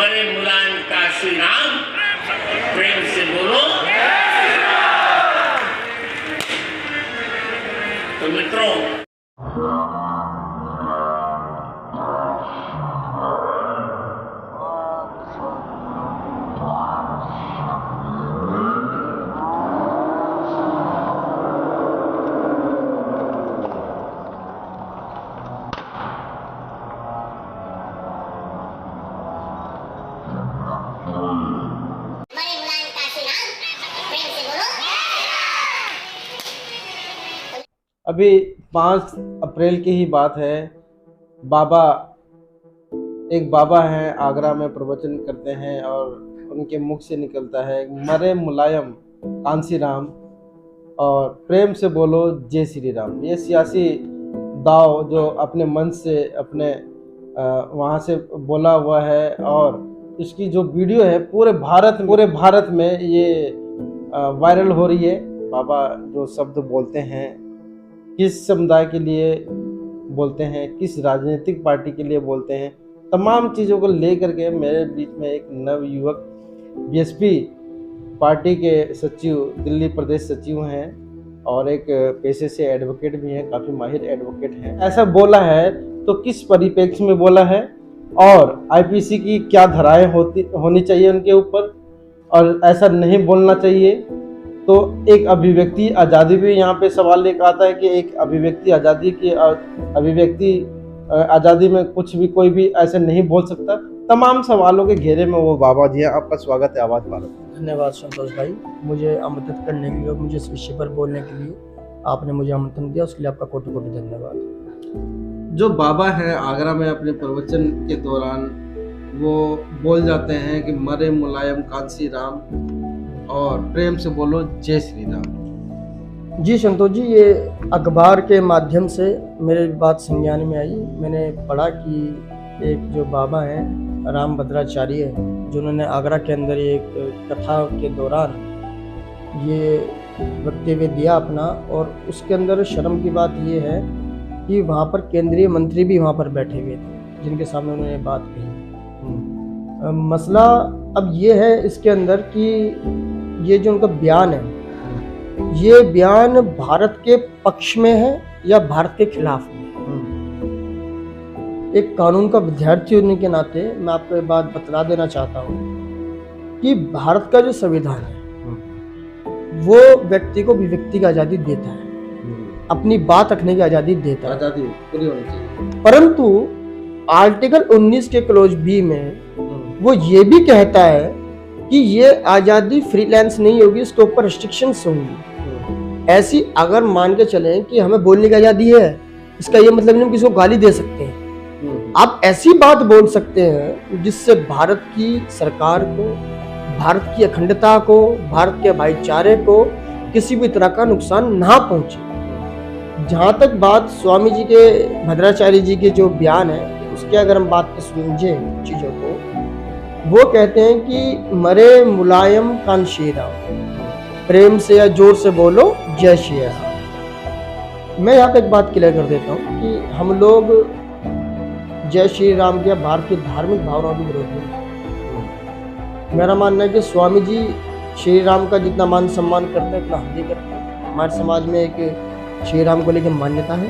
मरे मुलायम का श्री राम, प्रेम से बोलो। तो मित्रों, अभी 5 अप्रैल की ही बात है। एक बाबा हैं, आगरा में प्रवचन करते हैं और उनके मुख से निकलता है मरे मुलायम कांसी राम और प्रेम से बोलो जय श्री राम। ये सियासी दाव जो अपने मन से अपने वहाँ से बोला हुआ है और इसकी जो वीडियो है पूरे भारत में ये वायरल हो रही है। बाबा जो शब्द बोलते हैं, किस समुदाय के लिए बोलते हैं, किस राजनीतिक पार्टी के लिए बोलते हैं, तमाम चीज़ों को लेकर के मेरे बीच में एक नवयुवक बीएसपी पार्टी के सचिव, दिल्ली प्रदेश सचिव हैं और एक पेशे से एडवोकेट भी हैं, काफ़ी माहिर एडवोकेट हैं। ऐसा बोला है तो किस परिप्रेक्ष्य में बोला है और आईपीसी की क्या धाराएं होनी चाहिए उनके ऊपर और ऐसा नहीं बोलना चाहिए। तो एक अभिव्यक्ति आज़ादी भी यहाँ पे सवाल लेकर आता है कि एक अभिव्यक्ति आज़ादी में कुछ भी कोई भी ऐसे नहीं बोल सकता। तमाम सवालों के घेरे में वो बाबा जी हैं। आपका स्वागत है आवाज़ भारत। धन्यवाद संतोष भाई, मुझे आमंत्रित करने के लिए और मुझे इस विषय पर बोलने के लिए आपने मुझे आमंत्रण दिया, उसके लिए आपका कोटि कोटि धन्यवाद। जो बाबा हैं आगरा में अपने प्रवचन के दौरान वो बोल जाते हैं कि मरे मुलायम कांसी राम और प्रेम से बोलो जय श्री राम। जी संतोष जी, ये अखबार के माध्यम से मेरे बात संज्ञान में आई। मैंने पढ़ा कि एक जो बाबा हैं राम भद्राचार्य, जिन्होंने आगरा के अंदर एक कथा के दौरान ये वक्तव्य दिया अपना, और उसके अंदर शर्म की बात ये है कि वहाँ पर केंद्रीय मंत्री भी वहाँ पर बैठे हुए थे जिनके सामने उन्होंने बात कही। मसला अब ये है इसके अंदर कि ये जो उनका बयान है, ये बयान भारत के पक्ष में है या भारत के खिलाफ में। एक कानून का विद्यार्थी होने के नाते मैं आपको एक बात बतला देना चाहता हूँ कि भारत का जो संविधान है वो व्यक्ति को अभिव्यक्ति की आज़ादी देता है, अपनी बात रखने की आज़ादी देता है, आज़ादी पूरी होनी चाहिए। परंतु आर्टिकल 19 के क्लोज बी में वो ये भी कहता है कि ये आज़ादी फ्रीलांस नहीं होगी, इसके ऊपर रिस्ट्रिक्शंस होंगी। ऐसी अगर मान के चलें कि हमें बोलने की आज़ादी है, इसका ये मतलब नहीं हम किसी को गाली दे सकते हैं। आप ऐसी बात बोल सकते हैं जिससे भारत की सरकार को, भारत की अखंडता को, भारत के भाईचारे को किसी भी तरह का नुकसान ना पहुंचे। जहाँ तक बात स्वामी जी के, भद्राचार्य जी के जो बयान है उसके अगर हम बात समझे चीज़ों को, वो कहते हैं कि मरे मुलायम कांशी राम, प्रेम से या जोर से बोलो जय श्री राम। मैं यहाँ पे एक बात क्लियर कर देता हूँ कि हम लोग जय श्री राम के भारत की धार्मिक भावनाओं के विरोधी हैं। मेरा मानना है कि स्वामी जी श्री राम का जितना मान सम्मान करते हैं उतना हम भी करते हैं। हमारे समाज में एक श्री राम को लेकर मान्यता है,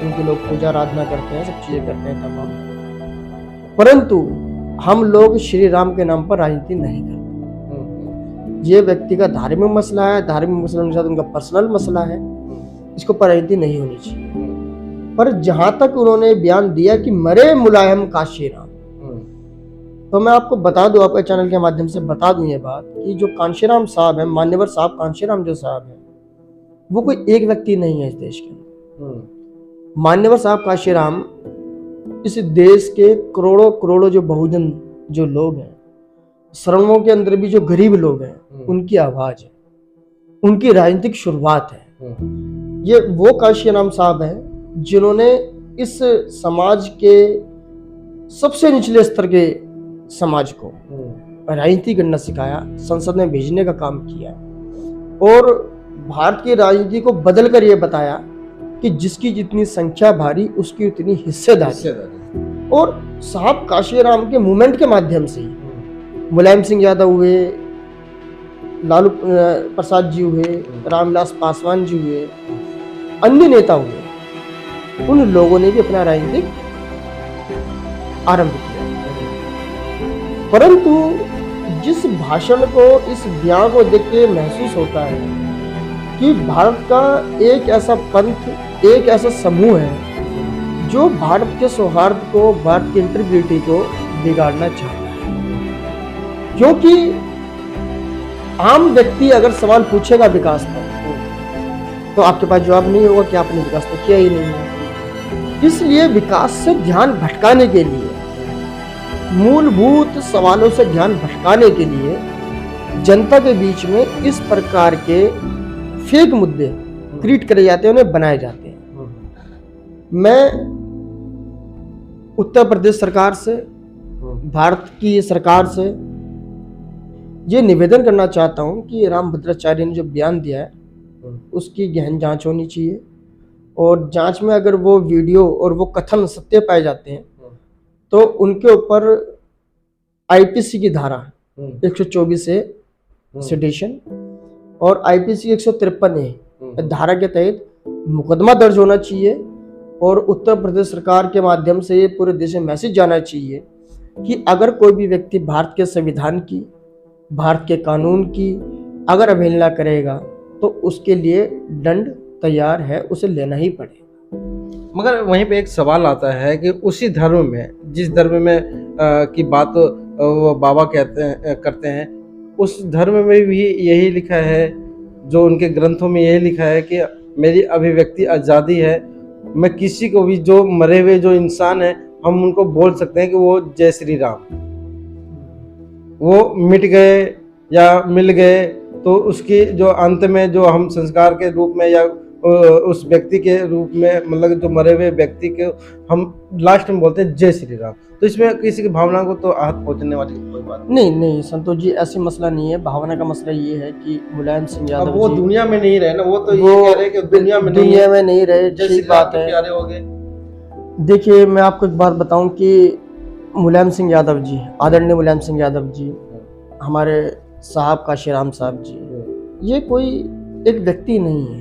उनके लोग पूजा आराधना करते हैं, सब चीज़ें करते हैं तमाम, परंतु हम लोग श्री राम के नाम पर राजनीति नहीं करते। ये व्यक्ति का धार्मिक मसला है, धार्मिक मसला के साथ उनका पर्सनल मसला है, इसको पर राजनीति नहीं होनी चाहिए। पर जहां तक उन्होंने बयान दिया कि मरे मुलायम कांशी राम, तो मैं आपको बता दूं, आपके चैनल के माध्यम से बता दूं ये बात कि जो कांशी राम साहब है, मान्यवर साहब कांशी राम जो साहब है, वो कोई एक व्यक्ति नहीं है इस देश के। मान्यवर साहब कांशी राम इस देश के करोड़ों करोड़ों जो बहुजन जो लोग हैं, श्रमों के अंदर भी जो गरीब लोग हैं, उनकी आवाज है, उनकी राजनीतिक शुरुआत है। ये वो कांशी राम साहब हैं जिन्होंने इस समाज के सबसे निचले स्तर के समाज को राजनीति करना सिखाया, संसद में भेजने का काम किया और भारत की राजनीति को बदल कर ये बताया कि जिसकी जितनी संख्या भारी उसकी उतनी हिस्सेदारी। और साहब काशीराम के मूवमेंट के माध्यम से ही मुलायम सिंह यादव हुए, लालू प्रसाद जी हुए, रामविलास पासवान जी हुए, अन्य नेता हुए, उन लोगों ने भी अपना राजनीतिक आरंभ किया। परंतु जिस भाषण को, इस बयान को देख के महसूस होता है कि भारत का एक ऐसा पंथ, एक ऐसा समूह है जो भारत के सौहार्द को, भारत की इंटीग्रिटी को बिगाड़ना चाहता है। क्योंकि आम व्यक्ति अगर सवाल पूछेगा विकास पर, तो आपके पास जवाब नहीं होगा कि आपने विकास तो किया ही नहीं है। इसलिए विकास से ध्यान भटकाने के लिए, मूलभूत सवालों से ध्यान भटकाने के लिए जनता के बीच में इस प्रकार के फेक मुद्दे क्रिएट करे जाते हैं, उन्हें बनाए जाते हैं। मैं उत्तर प्रदेश सरकार से, भारत की सरकार से ये निवेदन करना चाहता हूं कि रामभद्राचार्य ने जो बयान दिया है उसकी गहन जांच होनी चाहिए, और जांच में अगर वो वीडियो और वो कथन सत्य पाए जाते हैं तो उनके ऊपर आईपीसी की धारा 124 से सेडिशन और आईपीसी 153 धारा के तहत मुकदमा दर्ज होना चाहिए। और उत्तर प्रदेश सरकार के माध्यम से ये पूरे देश में मैसेज जाना चाहिए कि अगर कोई भी व्यक्ति भारत के संविधान की, भारत के कानून की अगर अवहेलना करेगा तो उसके लिए दंड तैयार है, उसे लेना ही पड़ेगा। मगर वहीं पे एक सवाल आता है कि उसी धर्म में, जिस धर्म में की बात वो बाबा करते हैं, उस धर्म में भी यही लिखा है, जो उनके ग्रंथों में यही लिखा है कि मेरी अभिव्यक्ति आज़ादी है, मैं किसी को भी, जो मरे हुए जो इंसान है, हम उनको बोल सकते हैं कि वो जय श्री राम, वो मिट गए या मिल गए तो उसकी जो अंत में जो हम संस्कार के रूप में या उस व्यक्ति के रूप में, मतलब जो मरे हुए व्यक्ति के हम लास्ट में बोलते हैं जय श्री राम। तो इसमें किसी की भावना को तो आहत पहुंचने वाली कोई बात नहीं संतोष जी, ऐसी मसला नहीं है। भावना का मसला ये है कि मुलायम सिंह यादव वो जी, दुनिया में नहीं रहे ना, वो तो ये कह रहे हैं कि दुनिया में नहीं रहे, ठीक बात है। प्यारे हो गए। देखिए, मैं आपको एक बात बताऊं कि मुलायम सिंह यादव जी, आदरणीय मुलायम सिंह यादव जी, हमारे साहब काशीराम साहब जी, ये कोई एक व्यक्ति नहीं है,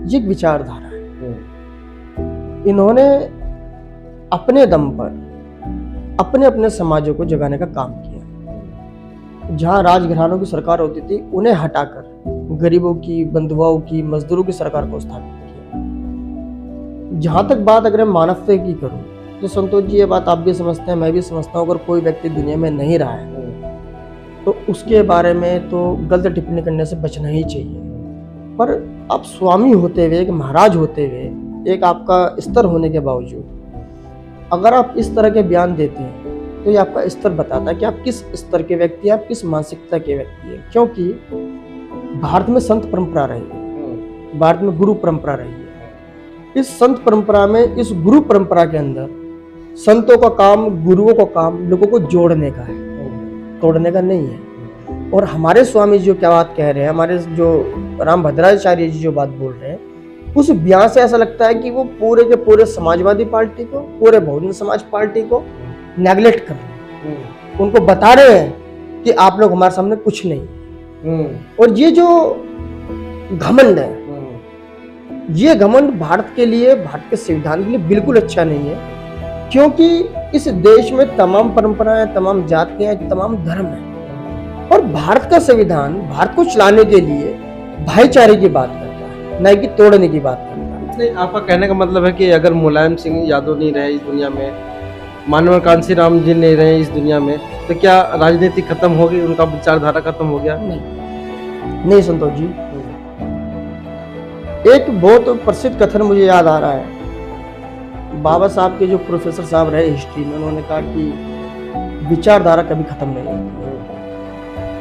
ये एक विचारधारा है। इन्होंने अपने दम पर अपने अपने समाजों को जगाने का काम किया। जहां राजघरानों की सरकार होती थी, उन्हें हटाकर गरीबों की, बंधुआओं की, मजदूरों की सरकार को स्थापित किया। जहां तक बात अगर मैं मानवता की करूं तो संतोष जी, ये बात आप भी समझते हैं, मैं भी समझता हूं, अगर कोई व्यक्ति दुनिया में नहीं रहा है तो उसके बारे में तो गलत टिप्पणी करने से बचना ही चाहिए। पर आप स्वामी होते हुए, एक महाराज होते हुए, एक आपका स्तर होने के बावजूद अगर आप इस तरह के बयान देते हैं तो ये आपका स्तर बताता है कि आप किस स्तर के व्यक्ति हैं, आप किस मानसिकता के व्यक्ति हैं। क्योंकि भारत में संत परंपरा रही है, भारत में गुरु परंपरा रही है। इस संत परंपरा में, इस गुरु परंपरा के अंदर संतों का काम, गुरुओं का काम लोगों को जोड़ने का है, तोड़ने का नहीं है। और हमारे स्वामी जी जो क्या बात कह रहे हैं, हमारे जो रामभद्राचार्य जी जो बात बोल रहे हैं, उस बयान से ऐसा लगता है कि वो पूरे के पूरे समाजवादी पार्टी को, पूरे बहुजन समाज पार्टी को नेगलेक्ट कर रहे हैं। उनको बता रहे हैं कि आप लोग हमारे सामने कुछ नहीं। और ये जो घमंड है, ये घमंड भारत के लिए, भारत के संविधान के लिए बिल्कुल अच्छा नहीं है। क्योंकि इस देश में तमाम परंपराएं, तमाम जातियां, तमाम धर्म हैं, और भारत का संविधान भारत को चलाने के लिए भाईचारे की बात करता है, न कि तोड़ने की बात करता है। नहीं, आपका कहने का मतलब है कि अगर मुलायम सिंह यादव नहीं रहे इस दुनिया में, मानव कांशीराम जी नहीं रहे इस दुनिया में, तो क्या राजनीति खत्म हो गई, उनका विचारधारा खत्म हो गया? नहीं संतोष जी, एक बहुत प्रसिद्ध कथन मुझे याद आ रहा है। बाबा साहब के जो प्रोफेसर साहब रहे हिस्ट्री में, उन्होंने कहा कि विचारधारा कभी खत्म नहीं होती।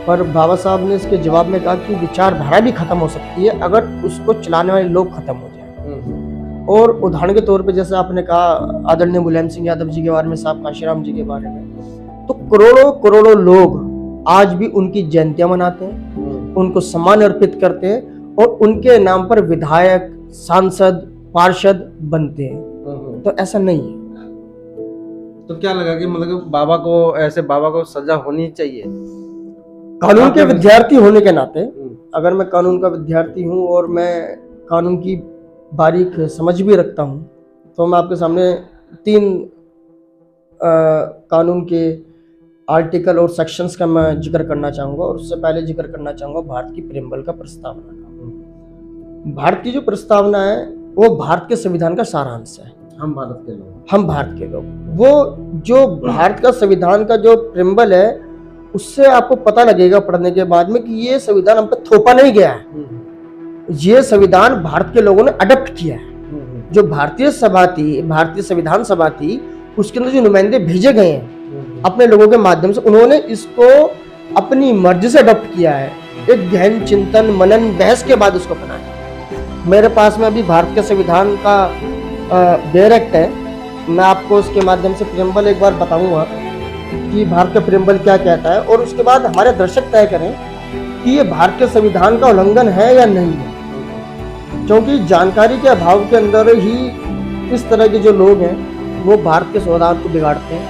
पर बाबा साहब ने इसके जवाब में कहा कि विचारधारा भी खत्म हो सकती है अगर उसको चलाने वाले लोग खत्म हो जाए। और उदाहरण के तौर पे, जैसे आपने कहा आदरणीय मुलायम सिंह यादव जी के बारे में, साहब काशीराम जी के बारे में, तो करोड़ों करोड़ों लोग आज भी उनकी जयंतियां मनाते हैं, उनको सम्मान अर्पित करते हैं, और उनके नाम पर विधायक, सांसद, पार्षद बनते हैं। तो ऐसा नहीं है। तो क्या लगा कि मतलब कि बाबा को सजा होनी चाहिए? कानून के विद्यार्थी होने के नाते, हम्म, अगर मैं कानून का विद्यार्थी हूँ और मैं कानून की बारीक समझ भी रखता हूँ, तो मैं आपके सामने 3 कानून के आर्टिकल और सेक्शंस का मैं जिक्र करना चाहूँगा। और उससे पहले जिक्र करना चाहूँगा भारत की प्रेमबल का प्रस्तावना का। भारत की जो प्रस्तावना है वो भारत के संविधान का सारांश है। हम भारत के लोग। हम भारत के लोग, वो जो भारत का संविधान का जो प्रेमबल है, उससे आपको पता लगेगा पढ़ने के बाद में कि ये संविधान हम पे थोपा नहीं गया है। ये संविधान भारत के लोगों ने अडॉप्ट किया है। जो भारतीय संविधान सभा थी, उसके अंदर जो नुमाइंदे भेजे गए हैं अपने लोगों के माध्यम से, उन्होंने इसको अपनी मर्जी से अडॉप्ट किया है। एक गहन चिंतन, मनन, बहस के बाद उसको बनाया। मेरे पास में अभी भारत के संविधान का डायरेक्ट है। मैं आपको उसके माध्यम से प्रेमबल एक बार बताऊंगा कि भारत का प्रेमबल क्या कहता है, और उसके बाद हमारे दर्शक तय करें कि ये भारत के संविधान का उल्लंघन है या नहीं है। क्योंकि जानकारी के अभाव के अंदर ही इस तरह के जो लोग हैं वो भारत के संविधान को बिगाड़ते हैं,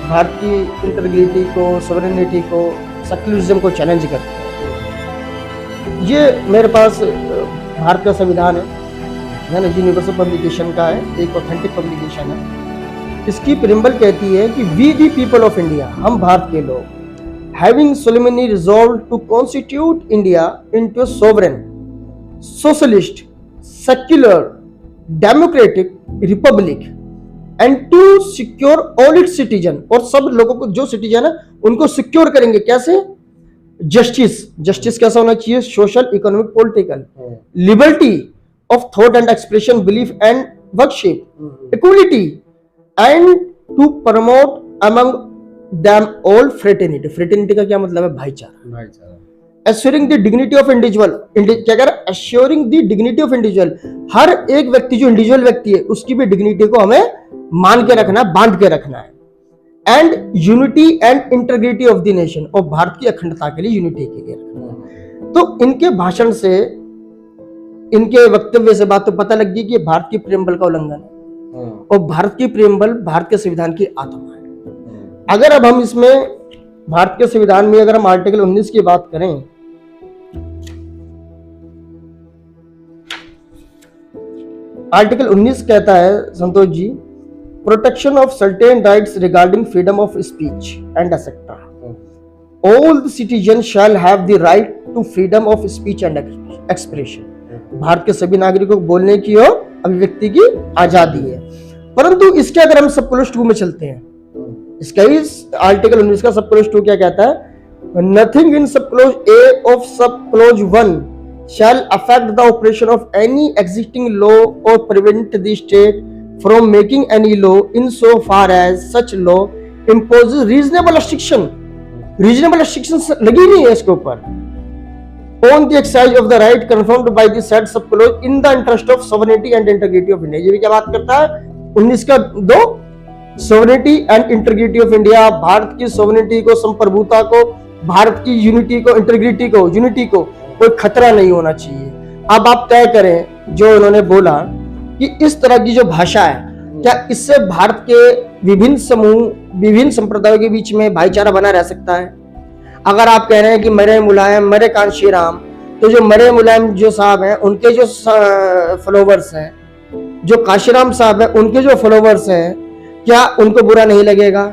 भारत की इंटीग्रिटी को, सॉवरेनिटी को, सेक्युलरिज्म को चैलेंज करते हैं। ये मेरे पास भारत का संविधान है ना, यूनिवर्सल पब्लिकेशन का है, एक ऑथेंटिक पब्लिकेशन है। इसकी प्रिम्बल कहती है कि we the people of India, हम भारत के लोग, having solemnly resolved to constitute India into a sovereign, socialist, secular, democratic republic and to secure all its citizen, और सब लोगों को जो सिटीजन है उनको सिक्योर करेंगे। कैसे? जस्टिस कैसा होना चाहिए? Social, economic, political, liberty of thought and expression, belief and worship, equality, and to promote among them all fraternity। fraternity का क्या मतलब है? भाईचारा। assuring the dignity of individual, क्या कह रहा है? assuring the dignity of individual, हर एक व्यक्ति जो इंडिविजुअल व्यक्ति है उसकी भी डिग्निटी को हमें मान के रखना है, बांध के रखना है। And unity and integrity of the nation, और भारत की अखंडता के लिए, यूनिटी के लिए रखना है। तो इनके भाषण से, इनके वक्तव्य से बात तो पता लग गई कि भारत की प्रेमबल का उल्लंघन है, और भारत की प्रेमबल भारत के संविधान की आत्मा है। अगर अब हम इसमें भारत के संविधान में अगर हम आर्टिकल 19 की बात करें, आर्टिकल 19 कहता है Santosh ji, protection of certain rights regarding freedom of speech and etcetera, all the citizen shall have the right to freedom of speech and expression. Bharat के सभी नागरिकों को बोलने की और अभिव्यक्ति की आजादी है। परंतु इसके अगर हम सब क्लॉज 2 में चलते हैं, इसका इस आर्टिकल 19 का सब क्लॉज 2 क्या कहता है? Nothing in sub clause A of sub clause 1 shall affect the operation of any existing law or prevent the state from making any law in so far as such law imposes reasonable restriction। reasonable restrictions लगी नहीं है इसके ऊपर। on the exercise of the right confirmed by the said sub clause in the interest of sovereignty and integrity of India। ये भी क्या बात करता है? 19 का 2, sovereignty and integrity of India, Bharat की sovereignty को, संप्रभुता को, भारत की यूनिटी को, इंटीग्रिटी को, यूनिटी को कोई खतरा नहीं होना चाहिए। अब आप तय करें जो उन्होंने बोला कि इस तरह की जो भाषा है, क्या इससे भारत के विभिन्न समूह, विभिन्न संप्रदायों के बीच में भाईचारा बना रह सकता है? अगर आप कह रहे हैं कि मरे मुलायम, मरे कांशी राम, तो जो मरे मुलायम जो साहब हैं उनके जो फॉलोवर्स हैं, जो काशीराम साहब हैं उनके जो फॉलोवर्स हैं, क्या उनको बुरा नहीं लगेगा?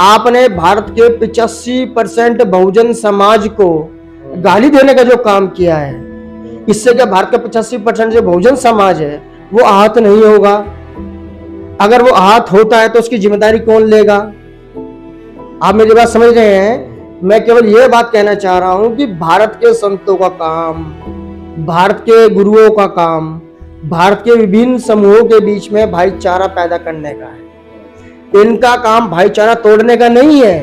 आपने भारत के 85% बहुजन समाज को गाली देने का जो काम किया है, इससे क्या भारत का 85% जो बहुजन समाज है वो आहत नहीं होगा? अगर वो आहत होता है तो उसकी जिम्मेदारी कौन लेगा? आप मेरी बात समझ रहे हैं? मैं केवल यह बात कहना चाह रहा हूं कि भारत के संतों का काम, भारत के गुरुओं का काम, भारत के विभिन्न समूहों के बीच में भाईचारा पैदा करने का है। इनका काम भाईचारा तोड़ने का नहीं है।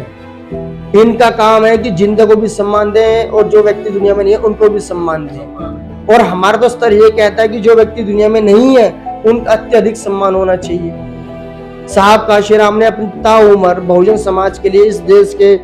इनका काम है कि जिंदा को भी सम्मान दें और जो व्यक्ति दुनिया में नहीं है उनको भी सम्मान दें। और हमारा तो स्तर ये कहता है कि जो व्यक्ति दुनिया में नहीं है उनका अत्यधिक सम्मान होना चाहिए। साहब काशीराम ने अपनी ताउम्र बहुजन समाज के लिए, इस देश के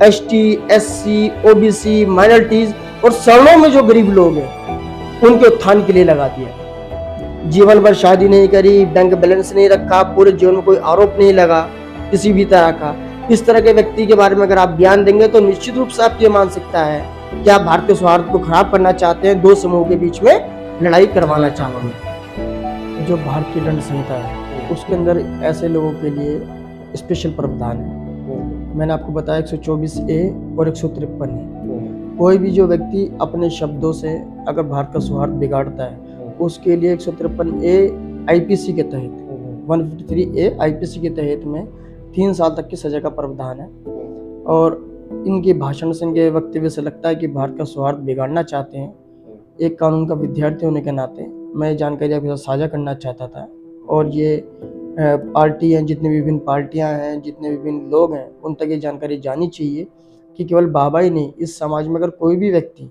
ST, SC, OBC, माइनॉरिटीज और सवर्णों में जो गरीब लोग हैं उनके उत्थान के लिए लगा दिया। जीवन भर शादी नहीं करी, बैंक बैलेंस नहीं रखा, पूरे जीवन में कोई आरोप नहीं लगा, किसी भी तरह का, इस तरह के व्यक्ति के बारे में अगर आप बयान देंगे तो निश्चित रूप से आपकी मानसिकता है कि आप भारतीय सौहार्द को खराब करना चाहते हैं, दो समूहों के बीच में लड़ाई करवाना चाहते हैं। जो भारतीय दंड संहिता है उसके अंदर ऐसे लोगों के लिए स्पेशल प्रावधान है। मैंने आपको बताया 124A और 153 है। कोई भी जो व्यक्ति अपने शब्दों से अगर भारत का सौहार्द बिगाड़ता है उसके लिए 153A IPC के तहत, 153A IPC के तहत में 3 साल तक की सजा का प्रावधान है। और इनके भाषण से, इनके वक्तव्य से लगता है कि भारत का सौहार्द बिगाड़ना चाहते हैं। एक कानून का विद्यार्थी होने के नाते मैं जानकारी आपके साथ साझा करना चाहता था। और ये पार्टी हैं, जितनी विभिन्न पार्टियां हैं, जितने विभिन्न लोग हैं, उन तक ये जानकारी जानी चाहिए कि केवल बाबा ही नहीं, इस समाज में अगर कोई भी व्यक्ति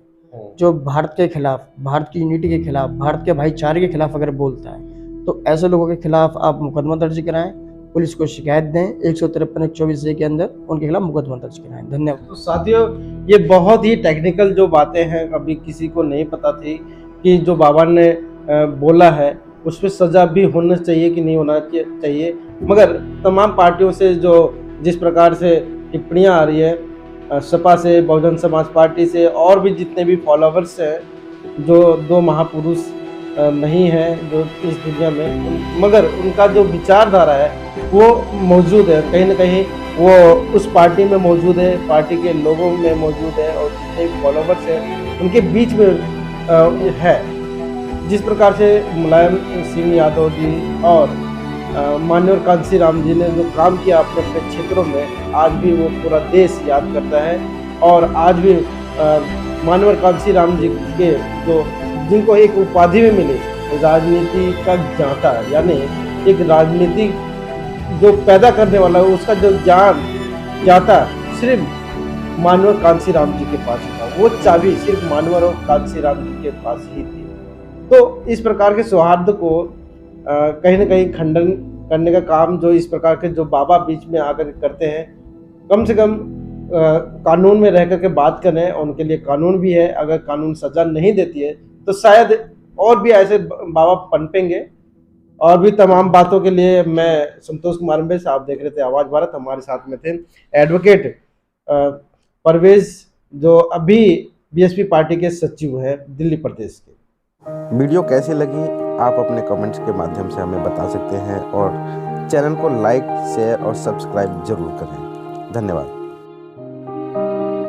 जो भारत के खिलाफ, भारत की यूनिटी के खिलाफ, भारत के भाईचारे के खिलाफ अगर बोलता है तो ऐसे लोगों के खिलाफ आप मुकदमा दर्ज कराएं, पुलिस को शिकायत दें, 153-124A के अंदर उनके खिलाफ मुकदमा दर्ज कराएं। धन्यवाद। तो साथियों, ये बहुत ही टेक्निकल जो बातें हैं, अभी किसी को नहीं पता थी कि जो बाबा ने बोला है उस पर सजा भी होना चाहिए कि नहीं होना चाहिए। मगर तमाम पार्टियों से जो जिस प्रकार से टिप्पणियां आ रही है, सपा से, बहुजन समाज पार्टी से, और भी जितने भी फॉलोवर्स हैं, जो दो महापुरुष नहीं हैं जो इस दुनिया में, मगर उनका जो विचारधारा है वो मौजूद है, कहीं ना कहीं वो उस पार्टी में मौजूद है, पार्टी के लोगों में मौजूद है, और जितने भी फॉलोवर्स हैं उनके बीच में है। जिस प्रकार से मुलायम सिंह यादव जी और मान्यवर कांसी राम जी ने जो काम किया अपने अपने क्षेत्रों में, आज भी वो पूरा देश याद करता है। और आज भी मान्यवर कांसी राम जी के जो जिनको एक उपाधि में मिली, राजनीति का जाता, यानी एक राजनीति जो पैदा करने वाला है, उसका जो ज्ञान जाता सिर्फ मान्यवर कांसी राम जी के पास था। वो चाबी सिर्फ मान्यवर और कांसी राम जी के पास ही थी। तो इस प्रकार के सौहार्द को कहीं ना कहीं खंडन करने का काम जो इस प्रकार के जो बाबा बीच में आकर करते हैं, कम से कम कानून में रह करके बात करें। उनके लिए कानून भी है, अगर कानून सजा नहीं देती है तो शायद और भी ऐसे बाबा पनपेंगे। और भी तमाम बातों के लिए मैं संतोष कुमार अंबे से, आप देख रहे थे आवाज़ भारत। हमारे साथ में थे एडवोकेट परवेज, जो अभी बीएसपी पार्टी के सचिव हैं दिल्ली प्रदेश के। वीडियो कैसी लगी आप अपने कमेंट्स के माध्यम से हमें बता सकते हैं, और चैनल को लाइक, शेयर और सब्सक्राइब जरूर करें। धन्यवाद।